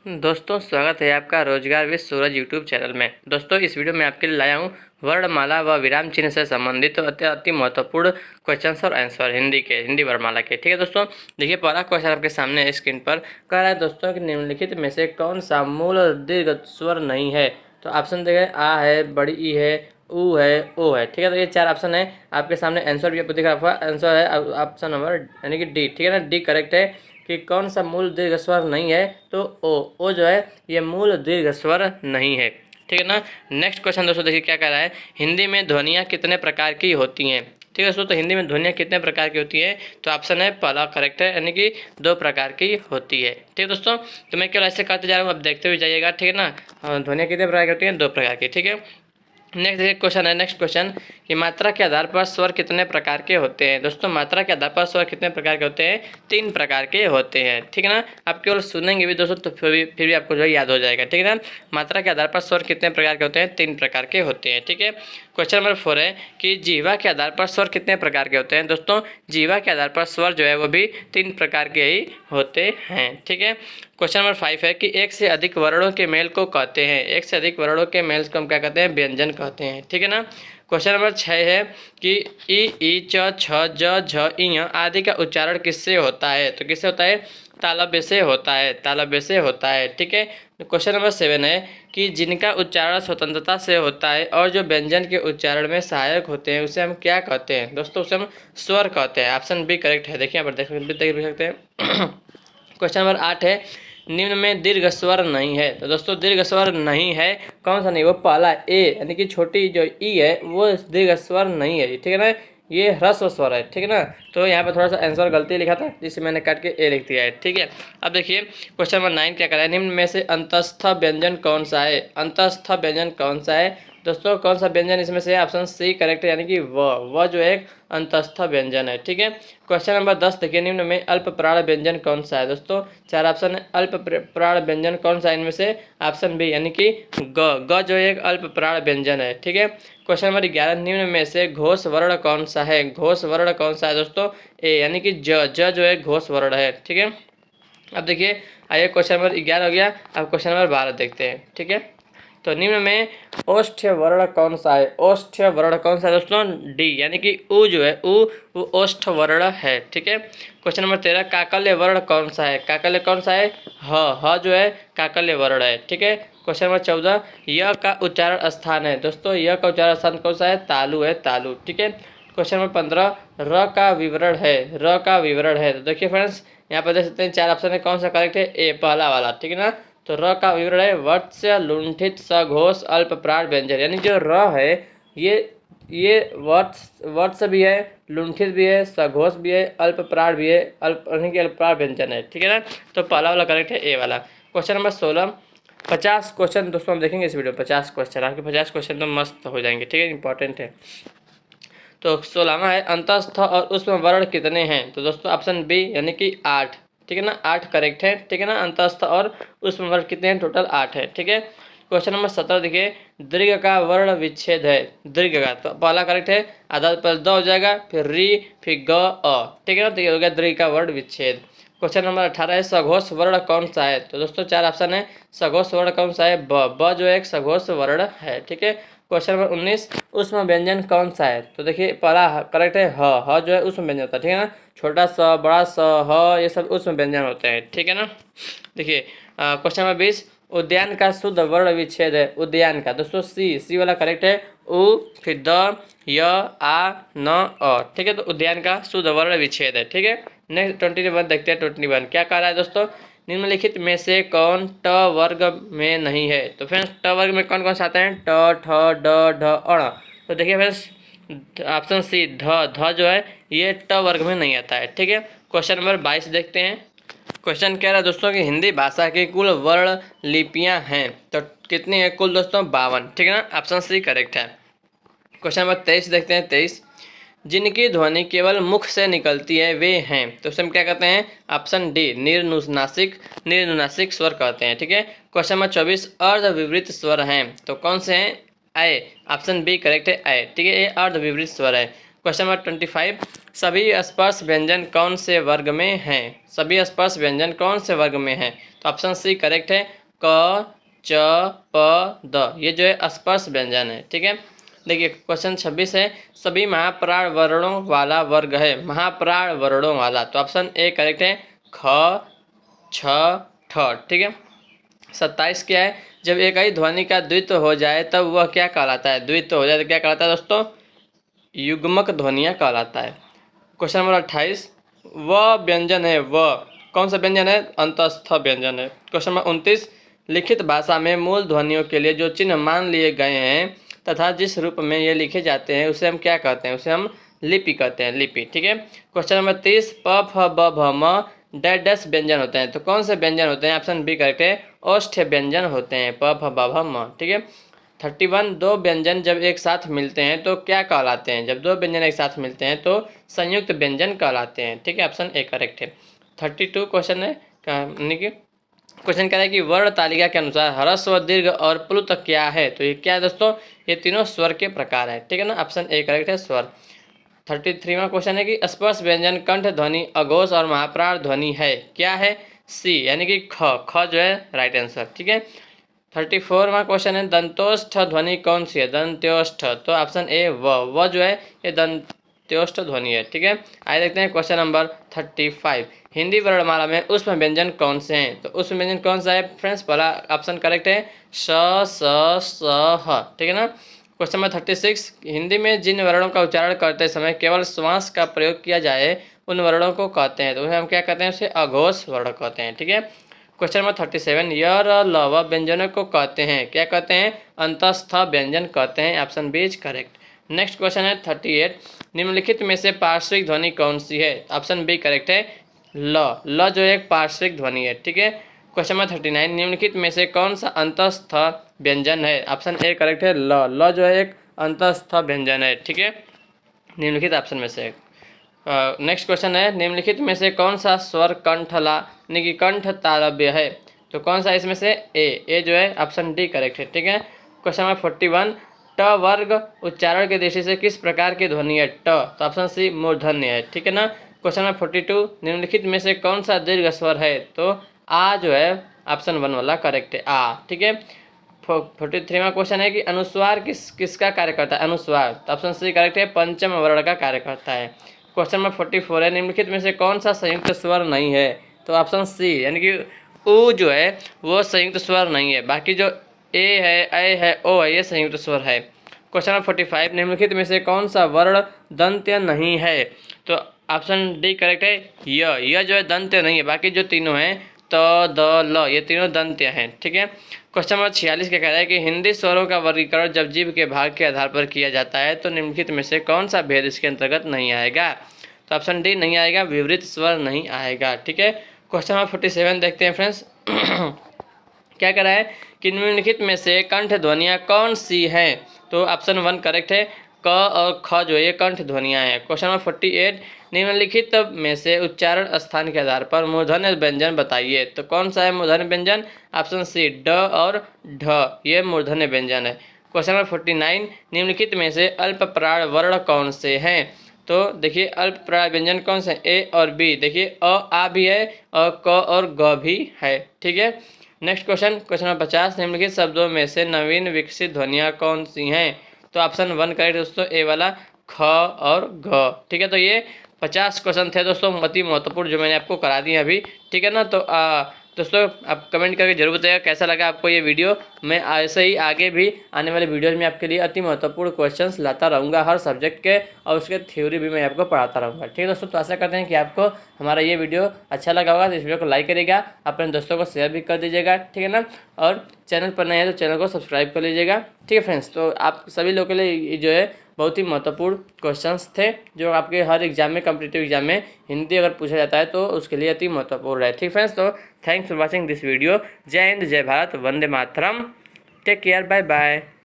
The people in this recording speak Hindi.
दोस्तों स्वागत है आपका रोजगार विद सूरज यूट्यूब चैनल में। दोस्तों इस वीडियो में आपके लिए लाया हूँ वर्णमाला व विराम चिन्ह से संबंधित अति महत्वपूर्ण क्वेश्चन और आंसर हिंदी वर्णमाला के। ठीक है दोस्तों, देखिए पहला क्वेश्चन आपके सामने स्क्रीन पर कह रहा है दोस्तों कि निम्नलिखित में से कौन सा मूल दीर्घ स्वर नहीं है। तो ऑप्शन देखिए आ है, बड़ी ई है, ऊ है, ओ है। ठीक है, तो ये चार ऑप्शन है आपके सामने। आंसर भी आपको दिख रहा है, आंसर है ऑप्शन नंबर यानी कि डी। ठीक है ना, डी करेक्ट है कि कौन सा मूल दीर्घ स्वर नहीं है। तो ओ जो है ये मूल दीर्घ स्वर नहीं है। ठीक है ना। नेक्स्ट क्वेश्चन दोस्तों देखिए क्या कह रहा है, हिंदी में ध्वनियाँ कितने प्रकार की होती हैं। ठीक है दोस्तों, तो हिंदी में ध्वनियाँ कितने प्रकार की होती है। तो ऑप्शन है पहला करेक्ट है, यानी कि 2 प्रकार की होती है। ठीक है दोस्तों, तो मैं केवल ऐसे करते जा रहा हूँ, अब देखते हुए जाइएगा। ठीक है ना, ध्वनियाँ कितने प्रकार की होती हैं, 2 प्रकार की। ठीक है, नेक्स्ट क्वेश्चन है, नेक्स्ट क्वेश्चन कि मात्रा के आधार पर स्वर कितने प्रकार के होते हैं। दोस्तों मात्रा के आधार पर स्वर कितने प्रकार के होते हैं, 3 प्रकार के होते हैं। ठीक है ना, आप केवल सुनेंगे भी दोस्तों तो फिर भी आपको जो है याद हो जाएगा। ठीक है ना, मात्रा के आधार पर स्वर कितने प्रकार के होते हैं, 3 प्रकार के होते हैं। ठीक है, क्वेश्चन नंबर 4 है कि जीवा के आधार पर स्वर कितने प्रकार के होते हैं। दोस्तों जीवा के आधार पर स्वर जो है वो भी 3 प्रकार के ही होते हैं। ठीक है, क्वेश्चन नंबर 5 है कि एक से अधिक वर्णों के मेल को कहते हैं। एक से अधिक वर्णों के मेल को हम क्या कहते हैं, व्यंजन कहते हैं। ठीक है ना। क्वेश्चन नंबर 6 है कि ई च छ ज झ इ आदि का उच्चारण किससे होता है। तो किससे होता है, तालव्य से होता है, तालव्य से होता है। ठीक है, क्वेश्चन नंबर 7 है कि जिनका उच्चारण स्वतंत्रता से होता है और जो व्यंजन के उच्चारण में सहायक होते हैं उसे हम क्या कहते हैं। दोस्तों उसे हम स्वर कहते हैं। ऑप्शन बी करेक्ट है। देखिए यहाँ पर देख सकते हैं। क्वेश्चन नंबर 8 है निम्न में दीर्घ स्वर नहीं है। तो दोस्तों दीर्घ स्वर नहीं है, कौन सा नहीं, वो पहला ए यानी कि छोटी जो ई है वो दीर्घ स्वर नहीं है। ठीक है ना, ये ह्रस्व स्वर है। ठीक है ना, तो यहाँ पर थोड़ा सा आंसर गलती लिखा था जिसे मैंने काट के ए लिख दिया है। ठीक है, अब देखिए क्वेश्चन नंबर 9 क्या कर रहा है, निम्न में से अंतस्थ व्यंजन कौन सा है। अंतस्थ व्यंजन कौन सा है दोस्तों, कौन सा व्यंजन इसमें से, ऑप्शन सी करेक्ट है, यानी कि व जो एक अंतस्थ व्यंजन है। ठीक है, क्वेश्चन नंबर 10 देखिए निम्न में अल्प प्राण व्यंजन कौन सा है। दोस्तों 4 ऑप्शन है, अल्प प्राण व्यंजन कौन सा है इनमें से, ऑप्शन बी यानी कि ग जो एक अल्प प्राण व्यंजन है। ठीक है, क्वेश्चन नंबर 11 निम्न में से घोष वर्ण कौन सा है। घोष वर्ण कौन सा है दोस्तों, ए यानी कि ज जो एक घोष वर्ण है। ठीक है, अब देखिए आइए क्वेश्चन नंबर 11 हो गया, अब क्वेश्चन नंबर 12 देखते हैं। ठीक है, तो निम्न में ओष्ठ्य वर्ण कौन सा है। ओष्ठ्य वर्ण कौन सा है दोस्तों, डी यानी कि उ जो है उ वो ओष्ठ वर्ण है। ठीक है, क्वेश्चन नंबर 13 काकल्य वर्ण कौन सा है। काकल्य कौन सा है, ह जो है काकल्य वर्ण है। ठीक है, क्वेश्चन नंबर 14 य का उच्चारण स्थान है। दोस्तों य का उच्चारण स्थान कौन सा है, तालु है, तालु। ठीक है, क्वेश्चन नंबर 15 र का विवरण है। र का विवरण है। तो देखिए फ्रेंड्स यहाँ पर देख सकते हैं 4 ऑप्शन है, कौन सा करेक्ट है, ए पहला वाला। ठीक है ना, तो र का विवरण है वत्स्य लुंठित सघोष अल्प प्राण व्यंजन, यानी जो र है ये वत्स भी है, लुंठित भी है, सघोष भी है, अल्प प्राण भी है, अल्प यानी कि अल्प प्राण व्यंजन है। ठीक है ना, तो पहला वाला करेक्ट है, ए वाला। क्वेश्चन नंबर 16 50 क्वेश्चन दोस्तों हम देखेंगे इस वीडियो, 50 क्वेश्चन, आपके 50 क्वेश्चन तो मस्त हो जाएंगे। ठीक है, इंपॉर्टेंट है। तो 16वां है अंतस्थ और उसमें वर्ण कितने हैं। तो दोस्तों ऑप्शन बी यानी कि 8। ठीक है ना, 8 करेक्ट है। ठीक है ना, अंतस्थ और उसमें वर्ण कितने हैं, टोटल 8 है। ठीक है, क्वेश्चन नंबर 17 देखिए दीर्घ का वर्ण विच्छेद है। दीर्घ का तो पहला करेक्ट है, आधा पर द हो जाएगा, फिर री, फिर ग अ। ठीक है ना, तो ये हो गया दीर्घ का वर्ण विच्छेद। क्वेश्चन नंबर 18 है सघोष वर्ण कौन सा है। तो दोस्तों 4 ऑप्शन है, सघोष वर्ण कौन सा है, ब जो एक सघोष वर्ण है। ठीक है, क्वेश्चन नंबर 19 उसमें व्यंजन कौन सा है। तो देखिए पहला करेक्ट है, ह जो है उसमें व्यंजन होता है। ठीक है ना, छोटा स, बड़ा स, ह ये सब उसमें व्यंजन होते हैं। ठीक है ना, देखिए क्वेश्चन नंबर 20 उद्यान का शुद्ध वर्ण विच्छेद है। उद्यान का दोस्तों सी वाला करेक्ट है, उ फिर द य आ न अ। ठीक है, तो उद्यान का शुद्ध वर्ण विच्छेद है। ठीक है, नेक्स्ट 21 देखते हैं। 21 क्या कह रहा है दोस्तों, निम्नलिखित में से कौन ट वर्ग में नहीं है। तो फ्रेंड्स ट वर्ग में कौन कौन से आते हैं, ट ठ ड ढ अण। तो देखिए फ्रेंड्स ऑप्शन सी ध जो है ये ट वर्ग में नहीं आता है। ठीक है, क्वेश्चन नंबर 22 देखते हैं। क्वेश्चन कह रहा है दोस्तों कि हिंदी भाषा की कुल वर्ण लिपियां हैं। तो कितनी है कुल दोस्तों, 52। ठीक है ना, ऑप्शन सी करेक्ट है। क्वेश्चन नंबर 23 देखते हैं। 23 जिनकी ध्वनि केवल मुख से निकलती है वे हैं। तो उसे हम क्या कहते हैं, ऑप्शन डी निर्नुनासिक स्वर कहते हैं। ठीक है, क्वेश्चन नंबर 24 अर्ध विवृत स्वर हैं। तो कौन से हैं, ए ऑप्शन बी करेक्ट है, ए। ठीक है, ये अर्ध विवृत स्वर है। क्वेश्चन नंबर 25, सभी स्पर्श व्यंजन कौन से वर्ग में हैं? सभी स्पर्श व्यंजन कौन से वर्ग में हैं? तो ऑप्शन सी करेक्ट है, क च प द, ये जो है स्पर्श व्यंजन है। ठीक है, देखिए क्वेश्चन 26 है, सभी महाप्राण वर्णों वाला वर्ग है। महाप्राण वर्णों वाला, तो ऑप्शन ए करेक्ट है, ख छ ठ। ठीक है, 27 क्या है, जब एक ही ध्वनि का द्वित्व हो जाए तब वह क्या कहलाता है? द्वित्व हो जाए तो क्या कहलाता है दोस्तों? युग्मक ध्वनियाँ कहलाता है। क्वेश्चन नंबर 28, वह व्यंजन है, वह कौन सा व्यंजन है? अंतस्थ व्यंजन है। क्वेश्चन नंबर 29, लिखित भाषा में मूल ध्वनियों के लिए जो चिन्ह मान लिए गए हैं तथा जिस रूप में ये लिखे जाते हैं उसे हम क्या कहते हैं? उसे हम लिपि कहते हैं, लिपि। ठीक है, क्वेश्चन नंबर 30, प फ ब भ म डैश व्यंजन होते हैं। तो कौन से व्यंजन होते हैं? ऑप्शन बी करेक्ट है, ओष्ठ व्यंजन होते हैं, प फ ब भ म। ठीक है, 31, दो व्यंजन जब एक साथ मिलते हैं तो क्या कहलाते हैं? जब दो व्यंजन एक साथ मिलते हैं तो संयुक्त व्यंजन कहलाते हैं। ठीक है, ऑप्शन ए करेक्ट है। 32 क्वेश्चन है, यानी कि क्वेश्चन कह रहा है कि वर्ण तालिका के अनुसार ह्रस्व दीर्घ और प्लुत क्या है? तो ये क्या है दोस्तों? ये तीनों स्वर के प्रकार है। ठीक है ना, ऑप्शन ए करेक्ट है, स्वर। 33वां क्वेश्चन है कि स्पर्श व्यंजन कंठ ध्वनि अघोष और महाप्राण ध्वनि है, क्या है? सी, यानी कि ख जो है राइट आंसर। ठीक है, 34वां क्वेश्चन है, दंतोष्ठ ध्वनि कौन सी है? दंत्योष्ठ, तो ऑप्शन ए व जो है ये दंत्योष्ठ ध्वनि है। ठीक है, आइए देखते हैं क्वेश्चन नंबर 35, हिंदी वर्णमाला में ऊष्म व्यंजन कौन से हैं? तो ऊष्म व्यंजन कौन सा है फ्रेंड्स? पहला ऑप्शन करेक्ट है, श स ह। ठीक है ना, क्वेश्चन नंबर 36, हिंदी में जिन वर्णों का उच्चारण करते समय केवल श्वास का प्रयोग किया जाए उन वर्णों को कहते हैं, तो उन्हें हम क्या कहते हैं? उसे अघोष वर्ण कहते हैं। ठीक है, क्वेश्चन नंबर 37, य र ल व व्यंजनों को कहते हैं, क्या कहते हैं? अंतस्थ व्यंजन कहते हैं, option B is correct. Next question है 38, निम्नलिखित में से पार्श्विक ध्वनि कौन सी है? ऑप्शन बी करेक्ट है, ल जो एक पार्श्विक ध्वनि है। ठीक है, क्वेश्चन नंबर 39, निम्नलिखित में से कौन सा अंतस्थ व्यंजन है? ऑप्शन ए करेक्ट है, ल जो है एक अंतस्थ व्यंजन है। ठीक है, निम्नलिखित ऑप्शन में से। नेक्स्ट क्वेश्चन है, निम्नलिखित में से कौन सा स्वर कंठला यानी कि कंठ तालव्य है? तो कौन सा इसमें से? ए जो है ऑप्शन डी करेक्ट है। ठीक है, क्वेश्चन नंबर 41, ट वर्ग उच्चारण की दृष्टि से किस प्रकार की ध्वनि है? ट, तो ऑप्शन सी मूर्धन्य है। ठीक है ना, क्वेश्चन नंबर 42, निम्नलिखित में से कौन सा दीर्घ स्वर है? तो आ जो है ऑप्शन 1 वाला करेक्ट है, आ। ठीक है, 43वां क्वेश्चन है कि अनुस्वार किसका कार्य करता है? अनुस्वार, तो ऑप्शन सी करेक्ट है, पंचम वर्ण का कार्य करता है। क्वेश्चन नंबर 44 है, निम्नलिखित में से कौन सा संयुक्त स्वर नहीं है? तो ऑप्शन सी, यानी कि उ जो है वो संयुक्त स्वर नहीं है, बाकी जो ए है, ऐ है, ओ है, ये संयुक्त स्वर है। क्वेश्चन नंबर 45, निम्नलिखित में से कौन सा वर्ण दंत्य नहीं है? तो ऑप्शन डी करेक्ट है, य जो है दंत्य नहीं है, बाकी जो तीनों हैं त द ल, ये तीनों दंत्य हैं। ठीक है, क्वेश्चन नंबर 46 क्या कह रहा है कि हिंदी स्वरों का वर्गीकरण जब जीभ के भाग के आधार पर किया जाता है तो निम्नलिखित में से कौन सा भेद इसके अंतर्गत नहीं आएगा? तो ऑप्शन डी नहीं आएगा, विवरित स्वर नहीं आएगा। ठीक है, क्वेश्चन नंबर 47 देखते हैं फ्रेंड्स। क्या कह रहा है कि निम्नलिखित में से कंठ ध्वनियाँ कौन सी हैं? तो ऑप्शन 1 करेक्ट है, क और ख जो ये कंठ ध्वनियाँ हैं। क्वेश्चन नंबर 48, निम्नलिखित में से उच्चारण स्थान के आधार पर मूर्धन्य व्यंजन बताइए, तो कौन सा है मूर्धन्य व्यंजन? ऑप्शन सी ड और ढ, ये मूर्धन्य व्यंजन है। क्वेश्चन नंबर 49, निम्नलिखित में से अल्प प्राण वर्ण कौन से हैं? तो देखिए अल्प प्राण व्यंजन कौन से? ए और बी, देखिए अ आ भी है और क और ग भी है। ठीक है, नेक्स्ट क्वेश्चन नंबर 50, निम्नलिखित शब्दों में से नवीन विकसित ध्वनियाँ कौन सी हैं? तो ऑप्शन 1 करेक्ट दोस्तों, ए वाला, ख और घ। ठीक है, तो ये 50 क्वेश्चन थे दोस्तों, अति महत्वपूर्ण, जो मैंने आपको करा दिए अभी। ठीक है ना, तो दोस्तों आप कमेंट करके जरूर बताइएगा कैसा लगा आपको ये वीडियो। मैं ऐसे ही आगे भी आने वाले वीडियोज़ में आपके लिए अति महत्वपूर्ण क्वेश्चंस लाता रहूँगा हर सब्जेक्ट के, और उसके थ्योरी भी मैं आपको पढ़ाता रहूँगा। ठीक है दोस्तों, तो आशा करते हैं कि आपको हमारा ये वीडियो अच्छा लगा होगा, तो इस वीडियो को लाइक करिएगा, अपने दोस्तों को शेयर भी कर दीजिएगा। ठीक है ना, और चैनल पर नए हैं तो चैनल को सब्सक्राइब कर लीजिएगा। ठीक है फ्रेंड्स, तो आप सभी लोगों के लिए जो है बहुत ही महत्वपूर्ण क्वेश्चंस थे, जो आपके हर एग्जाम में, कॉम्पिटिटिव एग्जाम में हिंदी अगर पूछा जाता है तो उसके लिए अति महत्वपूर्ण है। ठीक फ्रेंड्स, तो thanks for watching this video. जय हिंद, जय Bharat, Vande Mataram, take care, bye bye.